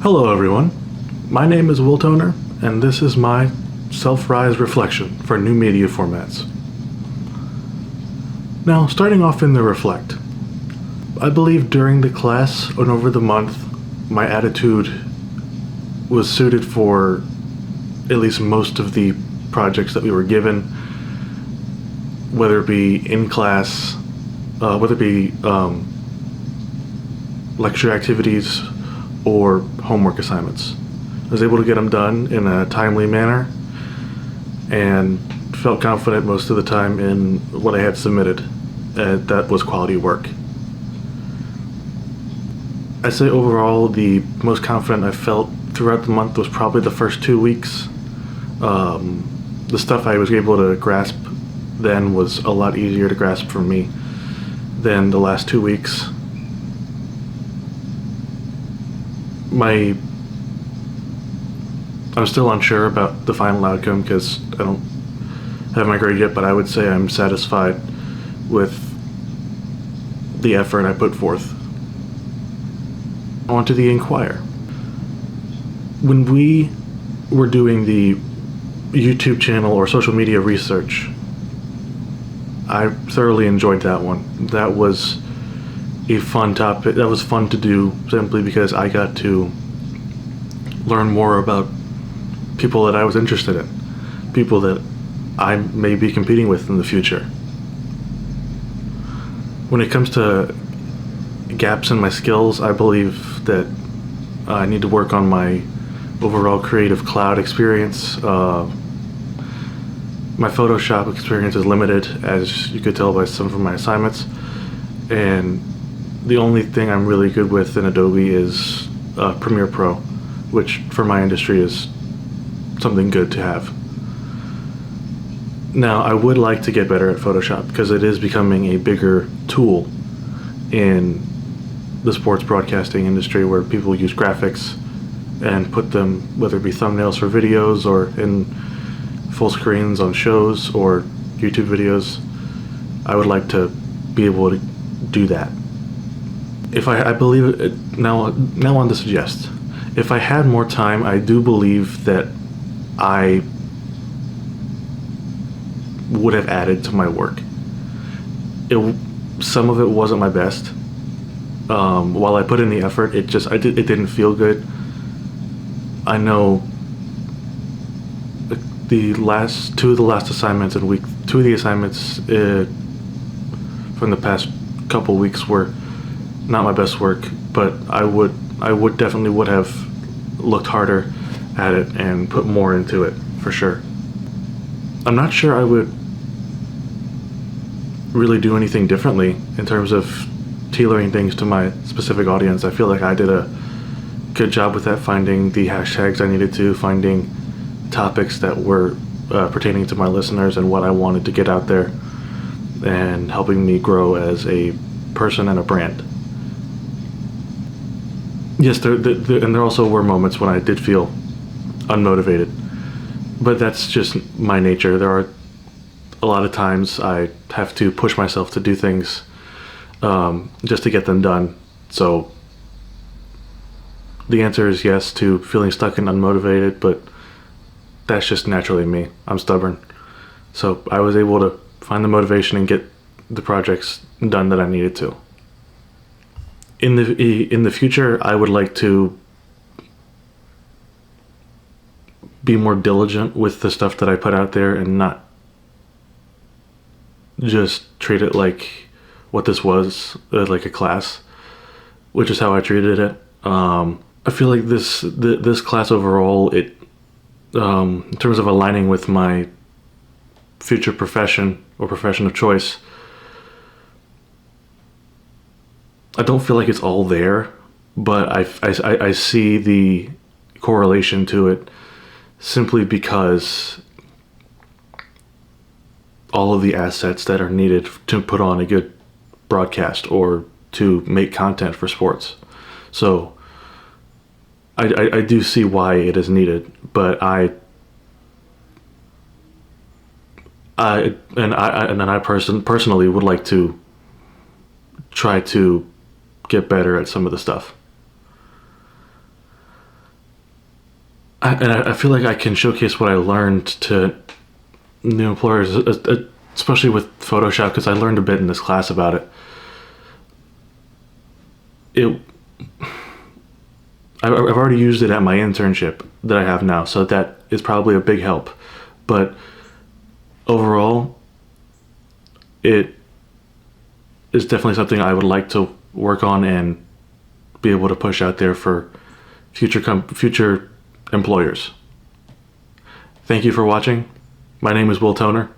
Hello, everyone. My name is Will Toner, and this is my self-rise reflection for new media formats. Now, starting off in the reflect, I believe during the class and over the month, my attitude was suited for at least most of the projects that we were given, whether it be in class, whether it be lecture activities or homework assignments. I was able to get them done in a timely manner and felt confident most of the time in what I had submitted. That was quality work. I'd say overall the most confident I felt throughout the month was probably the first 2 weeks. The stuff I was able to grasp then was a lot easier to grasp for me than the last 2 weeks. I'm still unsure about the final outcome because I don't have my grade yet, but I would say I'm satisfied with the effort I put forth. On to the Inquirer. When we were doing the YouTube channel or social media research, I thoroughly enjoyed that one. That was a fun topic. That was fun to do simply because I got to learn more about people that I was interested in, people that I may be competing with in the future. When it comes to gaps in my skills, I believe that I need to work on my overall Creative Cloud experience. My Photoshop experience is limited, as you could tell by some of my assignments, and the only thing I'm really good with in Adobe is Premiere Pro, which for my industry is something good to have. Now, I would like to get better at Photoshop because it is becoming a bigger tool in the sports broadcasting industry where people use graphics and put them, whether it be thumbnails for videos or in full screens on shows or YouTube videos. I would like to be able to do that. If I believe it, now on to suggest, if I had more time, I do believe that I would have added to my work. Some of it wasn't my best. While I put in the effort, it didn't feel good. I know two of the last assignments in week 2 of the assignments from the past couple weeks were not my best work, but I would definitely would have looked harder at it and put more into it for sure. I'm not sure I would really do anything differently in terms of tailoring things to my specific audience. I feel like I did a good job with that, finding the hashtags I needed to, finding topics that were pertaining to my listeners and what I wanted to get out there, and helping me grow as a person and a brand. Yes, there also were moments when I did feel unmotivated, but that's just my nature. There are a lot of times I have to push myself to do things just to get them done. So the answer is yes to feeling stuck and unmotivated, but that's just naturally me. I'm stubborn. So I was able to find the motivation and get the projects done that I needed to. In the future, I would like to be more diligent with the stuff that I put out there and not just treat it like what this was, like a class, which is how I treated it. I feel like this class overall, it in terms of aligning with my future profession or profession of choice, I don't feel like it's all there, but I see the correlation to it simply because all of the assets that are needed to put on a good broadcast or to make content for sports. So I do see why it is needed, but I personally would like to try to get better at some of the stuff. I feel like I can showcase what I learned to new employers, especially with Photoshop, because I learned a bit in this class about it. I've already used it at my internship that I have now, so that is probably a big help. But overall, it is definitely something I would like to work on and be able to push out there for future employers. Thank you for watching. My name is Will Toner.